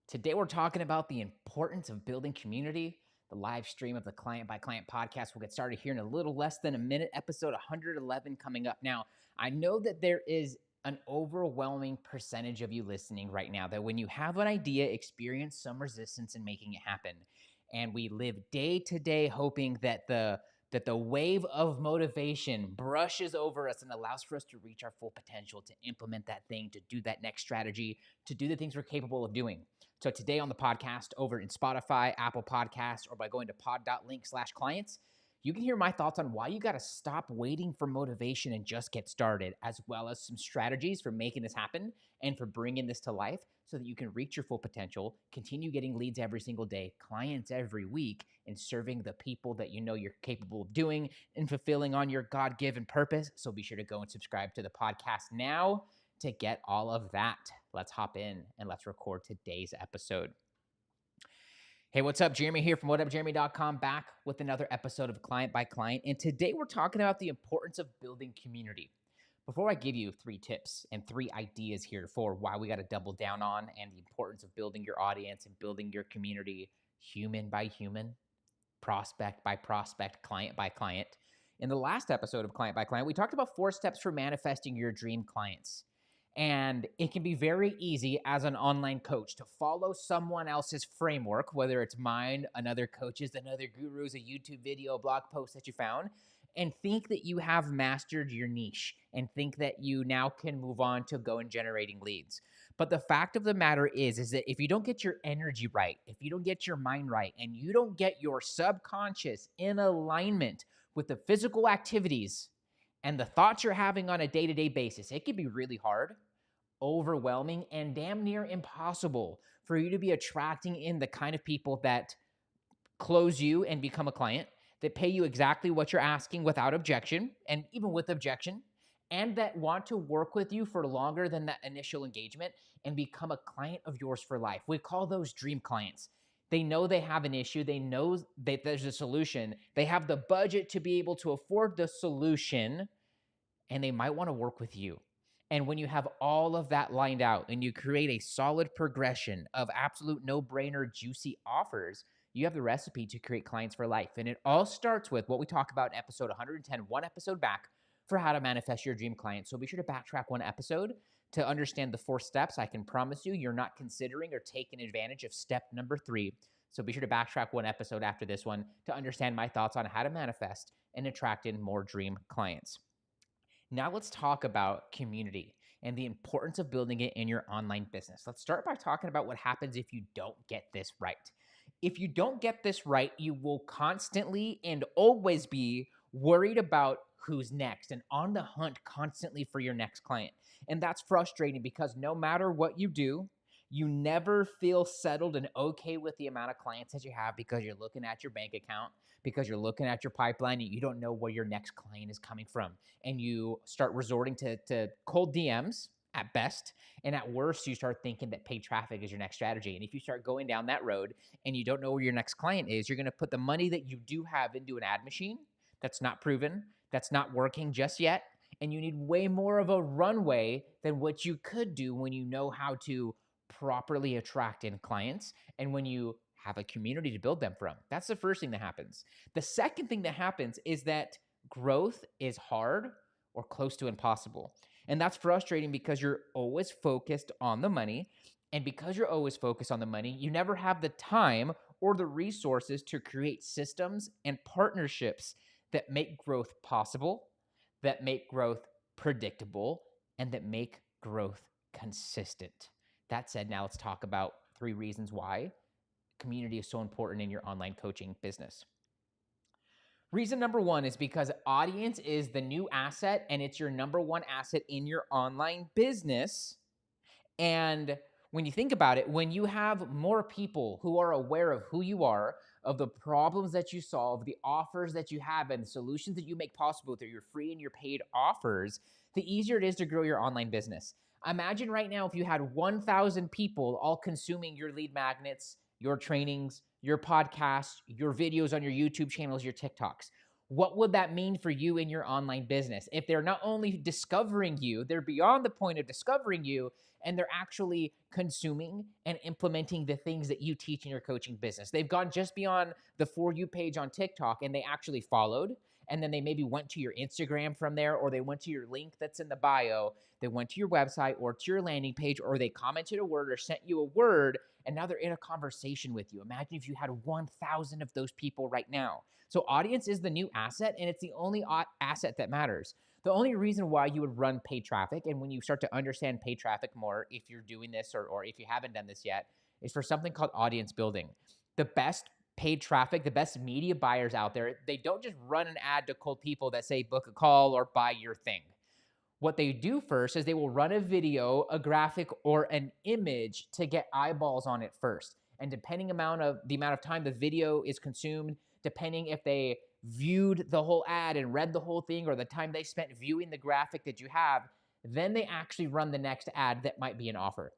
Today, we're talking about the importance of building community. The live stream of the Client by Client podcast will get started here in a little less than a minute, episode 111 coming up. Now, I know that there is an overwhelming percentage of you listening right now that when you have an idea, experience some resistance in making it happen. And we live day to day hoping that the wave of motivation brushes over us and allows for us to reach our full potential, to implement that thing, to do that next strategy, to do the things we're capable of doing. So today on the podcast over in Spotify, Apple Podcasts, or by going to pod.link/clients, you can hear my thoughts on why you got to stop waiting for motivation and just get started, as well as some strategies for making this happen and for bringing this to life so that you can reach your full potential, continue getting leads every single day, clients every week, and serving the people that you know you're capable of doing and fulfilling on your God-given purpose. So be sure to go and subscribe to the podcast now to get all of that. Let's hop in and let's record today's episode. Hey, what's up? Jeremy here from whatupjeremy.com, back with another episode of Client by Client. And today we're talking about the importance of building community. Before I give you 3 tips and 3 ideas here for why we got to double down on and the importance of building your audience and building your community human by human, prospect by prospect, client by client. In the last episode of Client by Client, we talked about 4 steps for manifesting your dream clients. And it can be very easy as an online coach to follow someone else's framework, whether it's mine, another coach's, another guru's, a YouTube video, a blog post that you found, and think that you have mastered your niche and think that you now can move on to go and generating leads. But the fact of the matter is that if you don't get your energy right, if you don't get your mind right, and you don't get your subconscious in alignment with the physical activities and the thoughts you're having on a day-to-day basis, it can be really hard, overwhelming, and damn near impossible for you to be attracting in the kind of people that close you and become a client, that pay you exactly what you're asking without objection, and even with objection, and that want to work with you for longer than that initial engagement and become a client of yours for life. We call those dream clients. They know they have an issue. They know that there's a solution. They have the budget to be able to afford the solution, and they might want to work with you. And when you have all of that lined out and you create a solid progression of absolute no-brainer juicy offers, you have the recipe to create clients for life. And it all starts with what we talk about in episode 110, one episode back, for how to manifest your dream client. So be sure to backtrack one episode to understand the 4 steps. I can promise you, you're not considering or taking advantage of step number 3. So be sure to backtrack one episode after this one to understand my thoughts on how to manifest and attract in more dream clients. Now let's talk about community and the importance of building it in your online business. Let's start by talking about what happens if you don't get this right. If you don't get this right, you will constantly and always be worried about who's next and on the hunt constantly for your next client. And that's frustrating because no matter what you do, you never feel settled and okay with the amount of clients that you have because you're looking at your bank account, because you're looking at your pipeline and you don't know where your next client is coming from. And you start resorting to cold DMs at best. And at worst, you start thinking that paid traffic is your next strategy. And if you start going down that road and you don't know where your next client is, you're going to put the money that you do have into an ad machine that's not proven, that's not working just yet. And you need way more of a runway than what you could do when you know how to properly attract in clients and when you have a community to build them from. That's the first thing that happens. The second thing that happens is that growth is hard or close to impossible. And that's frustrating because you're always focused on the money. And because you're always focused on the money, you never have the time or the resources to create systems and partnerships that make growth possible, that make growth predictable, and that make growth consistent. That said, now let's talk about 3 reasons why community is so important in your online coaching business. Reason number 1 is because audience is the new asset and it's your number 1 asset in your online business. And when you think about it, when you have more people who are aware of who you are, of the problems that you solve, the offers that you have, and the solutions that you make possible through your free and your paid offers, the easier it is to grow your online business. Imagine right now if you had 1,000 people all consuming your lead magnets, your trainings, your podcasts, your videos on your YouTube channels, your TikToks. What would that mean for you in your online business? If they're not only discovering you, they're beyond the point of discovering you, and they're actually consuming and implementing the things that you teach in your coaching business. They've gone just beyond the For You page on TikTok and they actually followed. And then they maybe went to your Instagram from there, or they went to your link that's in the bio. They went to your website or to your landing page, or they commented a word or sent you a word, and now they're in a conversation with you. Imagine if you had 1,000 of those people right now. So audience is the new asset, and it's the only asset that matters. The only reason why you would run paid traffic, and when you start to understand paid traffic more, if you're doing this or if you haven't done this yet, is for something called audience building. The best paid traffic, the best media buyers out there, they don't just run an ad to cold people that say book a call or buy your thing. What they do first is they will run a video, a graphic, or an image to get eyeballs on it first. And depending the amount of time the video is consumed, depending if they viewed the whole ad and read the whole thing, or the time they spent viewing the graphic that you have, then they actually run the next ad that might be an offer.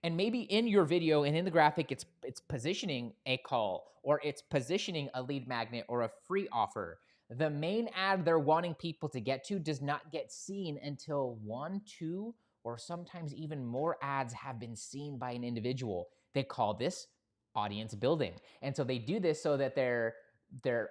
And maybe in your video and in the graphic, it's positioning a call, or it's positioning a lead magnet or a free offer. The main ad they're wanting people to get to does not get seen until 1, 2, or sometimes even more ads have been seen by an individual. They call this audience building. And so they do this so that their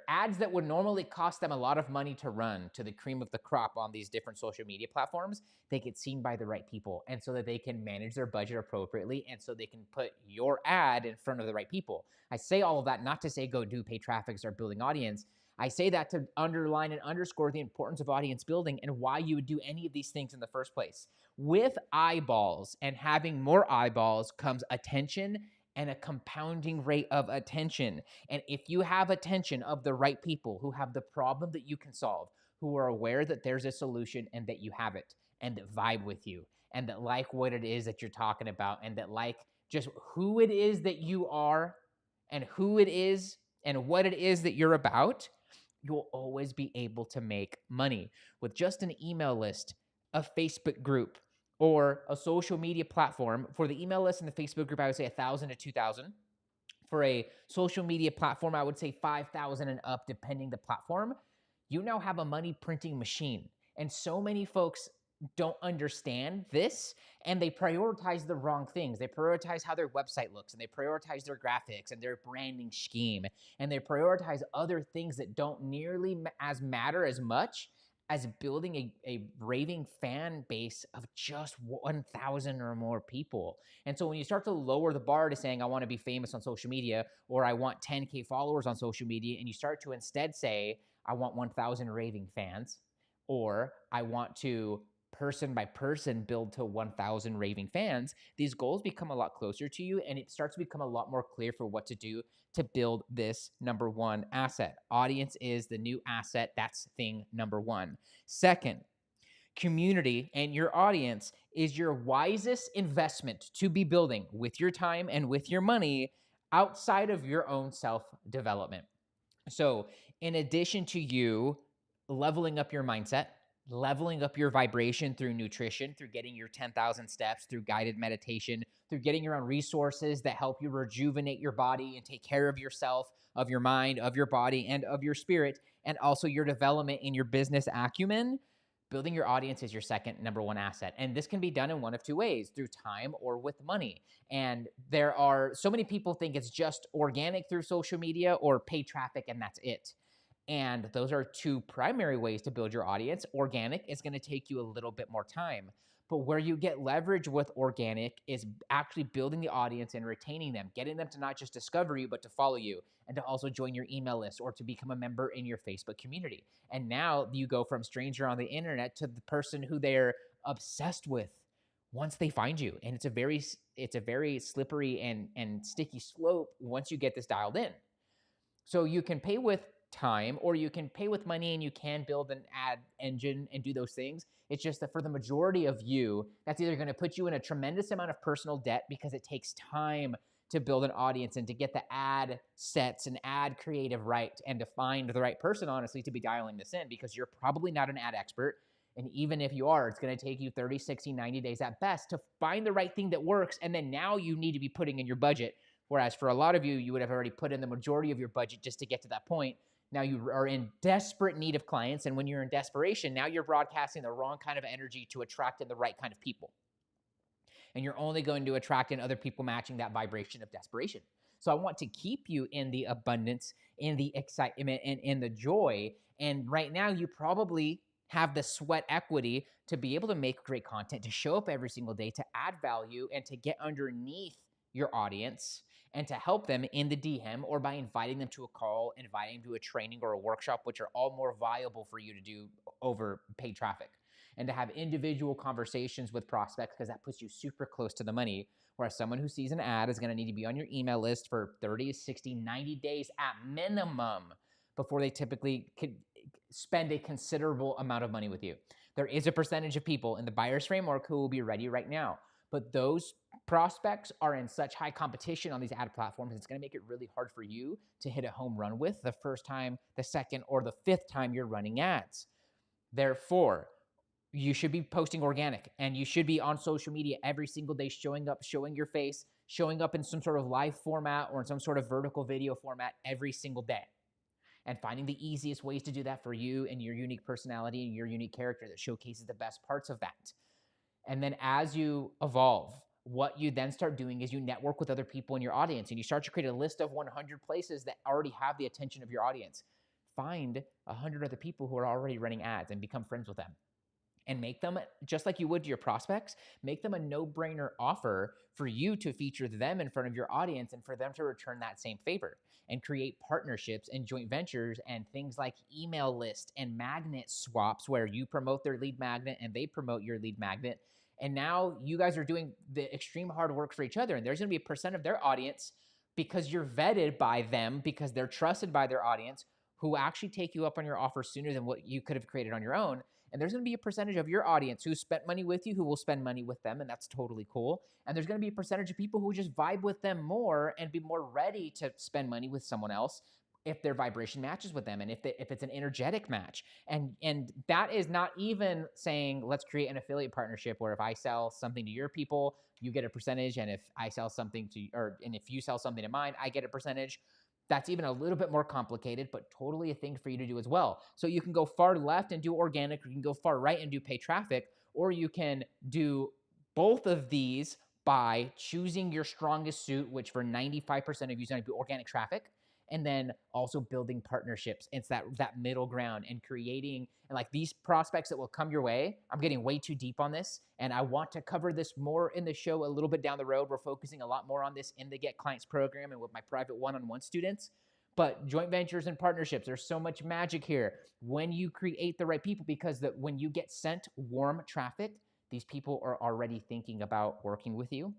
ads that would normally cost them a lot of money to run to the cream of the crop on these different social media platforms, they get seen by the right people, and so that they can manage their budget appropriately, and so they can put your ad in front of the right people. I say all of that not to say go do paid traffic, start building audience. I say that to underline and underscore the importance of audience building and why you would do any of these things in the first place. With eyeballs and having more eyeballs comes attention and a compounding rate of attention. And if you have attention of the right people who have the problem that you can solve, who are aware that there's a solution and that you have it, and that vibe with you, and that like what it is that you're talking about, and that like just who it is that you are, and who it is and what it is that you're about, you'll always be able to make money. With just an email list, a Facebook group, or a social media platform. For the email list and the Facebook group, I would say 1,000 to 2,000. For a social media platform, I would say 5,000 and up, depending the platform. You now have a money printing machine. And so many folks don't understand this, and they prioritize the wrong things. They prioritize how their website looks, and they prioritize their graphics and their branding scheme, and they prioritize other things that don't nearly as matter as much as building a raving fan base of just 1,000 or more people. And so when you start to lower the bar to saying, I want to be famous on social media, or I want 10K followers on social media, and you start to instead say, I want 1,000 raving fans, or I want to person by person build to 1,000 raving fans, these goals become a lot closer to you, and it starts to become a lot more clear for what to do to build this number one asset. Audience is the new asset. That's thing number one. Second, community and your audience is your wisest investment to be building with your time and with your money outside of your own self-development. So in addition to you leveling up your mindset, leveling up your vibration through nutrition, through getting your 10,000 steps, through guided meditation, through getting around resources that help you rejuvenate your body and take care of yourself, of your mind, of your body, and of your spirit, and also your development in your business acumen, building your audience is your second number one asset. And this can be done in one of two ways, through time or with money. And there are so many people think it's just organic through social media or paid traffic, and that's it. And those are two primary ways to build your audience. Organic is going to take you a little bit more time. But where you get leverage with organic is actually building the audience and retaining them, getting them to not just discover you, but to follow you, and to also join your email list or to become a member in your Facebook community. And now you go from stranger on the internet to the person who they're obsessed with once they find you. And it's a very slippery and sticky slope once you get this dialed in. So you can pay with time, or you can pay with money, and you can build an ad engine and do those things. It's just that for the majority of you, that's either going to put you in a tremendous amount of personal debt because it takes time to build an audience and to get the ad sets and ad creative right, and to find the right person, honestly, to be dialing this in, because you're probably not an ad expert. And even if you are, it's going to take you 30, 60, 90 days at best to find the right thing that works. And then now you need to be putting in your budget. Whereas for a lot of you, you would have already put in the majority of your budget just to get to that point. Now you are in desperate need of clients. And when you're in desperation, now you're broadcasting the wrong kind of energy to attract in the right kind of people. And you're only going to attract in other people matching that vibration of desperation. So I want to keep you in the abundance, in the excitement, and in the joy. And right now, you probably have the sweat equity to be able to make great content, to show up every single day, to add value, and to get underneath your audience and to help them in the DM or by inviting them to a call, inviting them to a training or a workshop, which are all more viable for you to do over paid traffic. And to have individual conversations with prospects, because that puts you super close to the money. Whereas someone who sees an ad is going to need to be on your email list for 30, 60, 90 days at minimum before they typically could spend a considerable amount of money with you. There is a percentage of people in the buyer's framework who will be ready right now. But those prospects are in such high competition on these ad platforms, it's going to make it really hard for you to hit a home run with the first time, the second, or the fifth time you're running ads. Therefore, you should be posting organic and you should be on social media every single day, showing up, showing your face, showing up in some sort of live format or in some sort of vertical video format every single day. And finding the easiest ways to do that for you and your unique personality and your unique character that showcases the best parts of that. And then as you evolve, what you then start doing is you network with other people in your audience and you start to create a list of 100 places that already have the attention of your audience. Find 100 other people who are already running ads and become friends with them. And make them, just like you would to your prospects, make them a no-brainer offer for you to feature them in front of your audience and for them to return that same favor and create partnerships and joint ventures and things like email list and magnet swaps where you promote their lead magnet and they promote your lead magnet. And now you guys are doing the extreme hard work for each other. And there's going to be a percent of their audience because you're vetted by them, because they're trusted by their audience, who actually take you up on your offer sooner than what you could have created on your own. And there's going to be a percentage of your audience who spent money with you who will spend money with them, and that's totally cool. And there's going to be a percentage of people who just vibe with them more and be more ready to spend money with someone else if their vibration matches with them and if it's an energetic match. And that is not even saying let's create an affiliate partnership where if I sell something to your people, you get a percentage, and if I sell something to and if you sell something to mine, I get a percentage. That's even a little bit more complicated, but totally a thing for you to do as well. So you can go far left and do organic, or you can go far right and do pay traffic, or you can do both of these by choosing your strongest suit, which for 95% of you is going to be organic traffic, and then also building partnerships. It's that middle ground and creating, and like these prospects that will come your way. I'm getting way too deep on this, and I want to cover this more in the show a little bit down the road. We're focusing a lot more on this in the Get Clients program and with my private one-on-one students. But joint ventures and partnerships, there's so much magic here when you create the right people, because when you get sent warm traffic, these people are already thinking about working with you.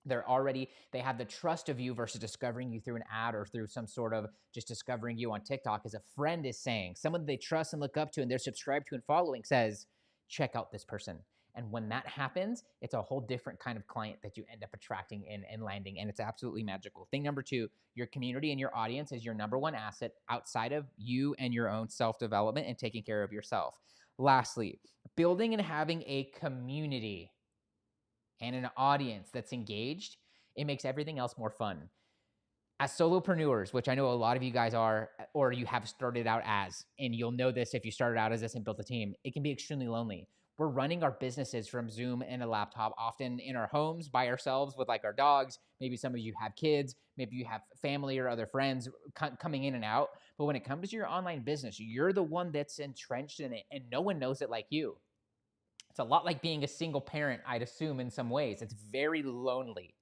They have the trust of you versus discovering you through an ad or through some sort of just discovering you on TikTok. As a friend is saying, someone they trust and look up to and they're subscribed to and following says, check out this person. And when that happens, it's a whole different kind of client that you end up attracting and landing. And it's absolutely magical. Thing number 2, your community and your audience is your number one asset outside of you and your own self-development and taking care of yourself. Lastly, building and having a community and an audience that's engaged, it makes everything else more fun. As solopreneurs, which I know a lot of you guys are, or you have started out as, and you'll know this if you started out as this and built a team, it can be extremely lonely. We're running our businesses from Zoom and a laptop, often in our homes by ourselves with like our dogs. Maybe some of you have kids, maybe you have family or other friends coming in and out. But when it comes to your online business, you're the one that's entrenched in it, and no one knows it like you. It's a lot like being a single parent, I'd assume, in some ways. It's very lonely.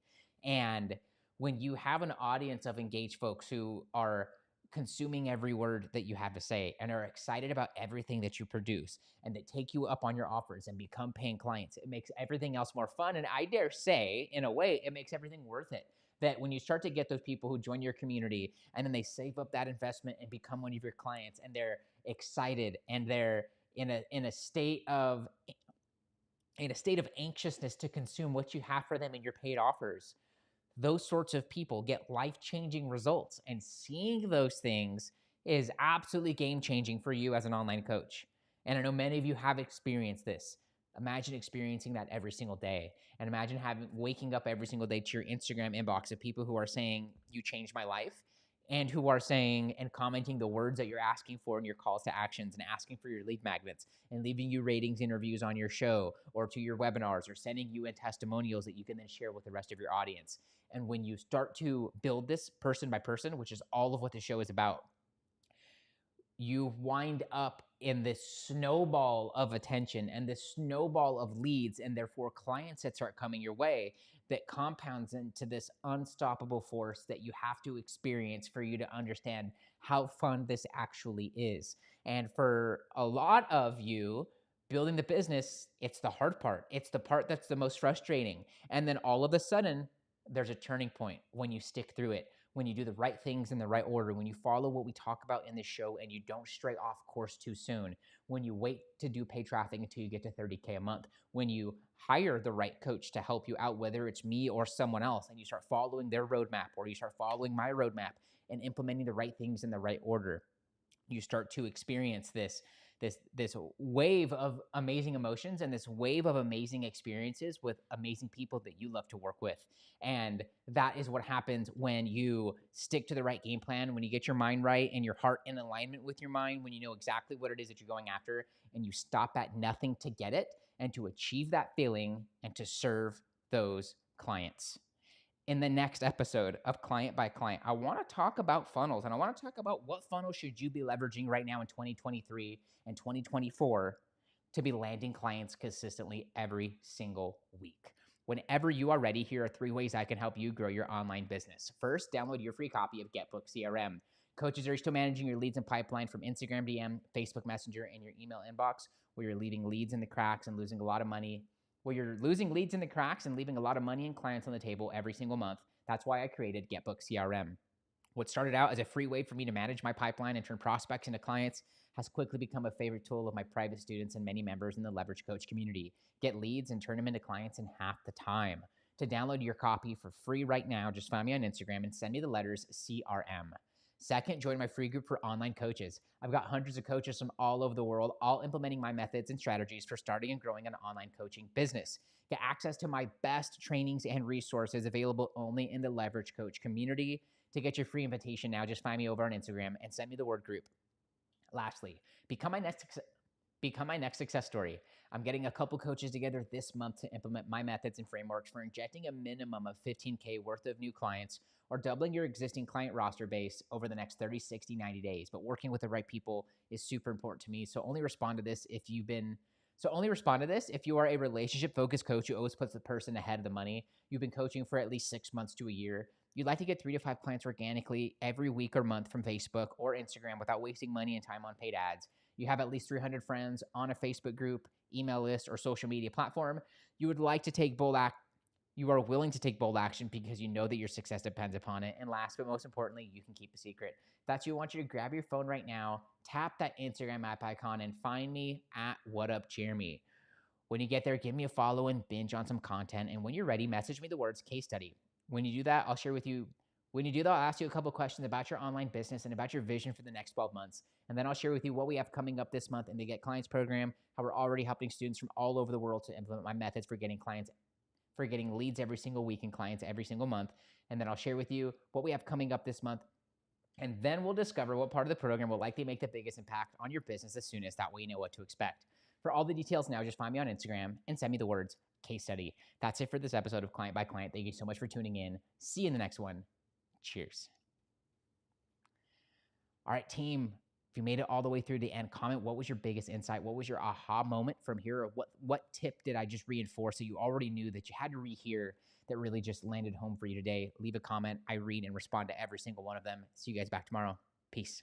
And when you have an audience of engaged folks who are consuming every word that you have to say and are excited about everything that you produce and that take you up on your offers and become paying clients, it makes everything else more fun. And I dare say, in a way, it makes everything worth it. That when you start to get those people who join your community and then they save up that investment and become one of your clients, and they're excited and they're in a state of anxiousness to consume what you have for them in your paid offers, those sorts of people get life-changing results. And seeing those things is absolutely game-changing for you as an online coach. And I know many of you have experienced this. Imagine experiencing that every single day. And imagine waking up every single day to your Instagram inbox of people who are saying, you changed my life. and who are saying and commenting the words that you're asking for in your calls to actions and asking for your lead magnets and leaving you ratings and reviews on your show or to your webinars or sending you in testimonials that you can then share with the rest of your audience. And when you start to build this person by person, which is all of what the show is about, you wind up in this snowball of attention and this snowball of leads and therefore clients that start coming your way that compounds into this unstoppable force that you have to experience for you to understand how fun this actually is. And for a lot of you, building the business, it's the hard part. It's the part that's the most frustrating. And then all of a sudden, there's a turning point when you stick through it, when you do the right things in the right order, when you follow what we talk about in this show and you don't stray off course too soon, when you wait to do paid traffic until you get to 30K a month, when you hire the right coach to help you out, whether it's me or someone else, and you start following their roadmap or you start following my roadmap and implementing the right things in the right order, you start to experience this wave of amazing emotions and this wave of amazing experiences with amazing people that you love to work with. And that is what happens when you stick to the right game plan, when you get your mind right and your heart in alignment with your mind, when you know exactly what it is that you're going after and you stop at nothing to get it and to achieve that feeling and to serve those clients. In the next episode of Client by Client, I want to talk about funnels, and I want to talk about what funnel should you be leveraging right now in 2023 and 2024 to be landing clients consistently every single week. Whenever you are ready, here are 3 ways I can help you grow your online business. First, download your free copy of GetBookedCRM. Coaches are still managing your leads and pipeline from Instagram DM, Facebook Messenger, and your email inbox, where you're leaving leads in the cracks and losing a lot of money, where you're losing leads in the cracks and leaving a lot of money and clients on the table every single month. That's why I created GetBookedCRM. What started out as a free way for me to manage my pipeline and turn prospects into clients has quickly become a favorite tool of my private students and many members in the Leverage Coach community. Get leads and turn them into clients in half the time. To download your copy for free right now, just find me on Instagram and send me the letters CRM. Second, join my free group for online coaches. I've got hundreds of coaches from all over the world, all implementing my methods and strategies for starting and growing an online coaching business. Get access to my best trainings and resources available only in the Leverage Coach community. To get your free invitation now, just find me over on Instagram and send me the word group. Lastly, become my next success story. I'm getting a couple coaches together this month to implement my methods and frameworks for injecting a minimum of 15K worth of new clients or doubling your existing client roster base over the next 30, 60, 90 days. But working with the right people is super important to me. So only respond to this if you are a relationship-focused coach who always puts the person ahead of the money. You've been coaching for at least 6 months to a year. You'd like to get 3 to 5 clients organically every week or month from Facebook or Instagram without wasting money and time on paid ads. You have at least 300 friends on a Facebook group, email list, or social media platform. You would like to take bold act. You are willing to take bold action because you know that your success depends upon it. And last but most importantly, you can keep a secret. If that's you, I want you to grab your phone right now, tap that Instagram app icon, and find me at WhatUpJeremy. When you get there, give me a follow and binge on some content. And when you're ready, message me the words case study. When you do that, I'll share with you. When you do that, I'll ask you a couple questions about your online business and about your vision for the next 12 months. And then I'll share with you what we have coming up this month in the Get Clients program, how we're already helping students from all over the world to implement my methods for getting leads every single week and clients every single month. And then I'll share with you what we have coming up this month. And then we'll discover what part of the program will likely make the biggest impact on your business as soon as that way you know what to expect. For all the details now, just find me on Instagram and send me the words case study. That's it for this episode of Client by Client. Thank you so much for tuning in. See you in the next one. Cheers. All right, team. If you made it all the way through the end, comment what was your biggest insight? What was your aha moment from here? Or what tip did I just reinforce that you already knew that you had to rehear that really just landed home for you today? Leave a comment. I read and respond to every single one of them. See you guys back tomorrow. Peace.